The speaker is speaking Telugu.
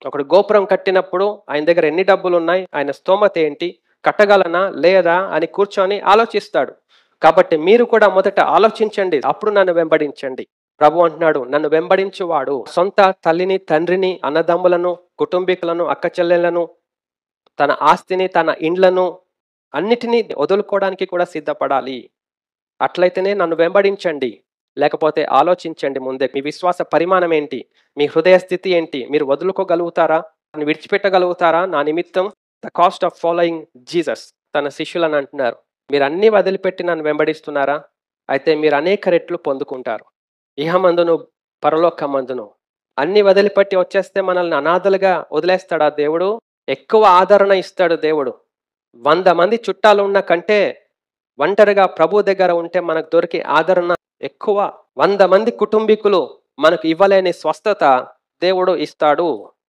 ఒకడు గోపురం కట్టినప్పుడు ఆయన దగ్గర ఎన్ని డబ్బులు ఉన్నాయి, ఆయన స్తోమత ఏంటి, కట్టగలనా లేదా అని కూర్చొని ఆలోచిస్తాడు. కాబట్టి మీరు కూడా మొదట ఆలోచించండి, అప్పుడు నన్ను వెంబడించండి. ప్రభు అంటున్నాడు, నన్ను వెంబడించువాడు సొంత తల్లిని, తండ్రిని, అన్నదమ్ములను, కుటుంబీకులను, అక్క చెల్లెలను, తన ఆస్తిని, తన ఇండ్లను అన్నిటినీ వదులుకోవడానికి కూడా సిద్ధపడాలి. అట్లయితేనే నన్ను వెంబడించండి. లేకపోతే ఆలోచించండి ముందే, మీ విశ్వాస పరిమాణం ఏంటి, మీ హృదయ స్థితి ఏంటి, మీరు వదులుకోగలుగుతారా, విడిచిపెట్టగలుగుతారా నా నిమిత్తం? The cost of following Jesus. తన శిష్యులను అంటున్నారు, మీరు అన్ని వదిలిపెట్టి నన్ను వెంబడిస్తున్నారా? అయితే మీరు అనేక రెట్లు పొందుకుంటారు. ఇహమందును పరలోకమందును. అన్ని వదిలిపెట్టి వచ్చేస్తే మనల్ని అనాథలుగా వదిలేస్తాడా దేవుడు? ఎక్కువ ఆదరణ ఇస్తాడు దేవుడు. 100 మంది చుట్టాలు ఉన్న కంటే ఒంటరిగా ప్రభు దగ్గర ఉంటే మనకు దొరికే ఆదరణ ఎక్కువ. 100 మంది కుటుంబీకులు మనకు ఇవ్వలేని స్వస్థత దేవుడు ఇస్తాడు.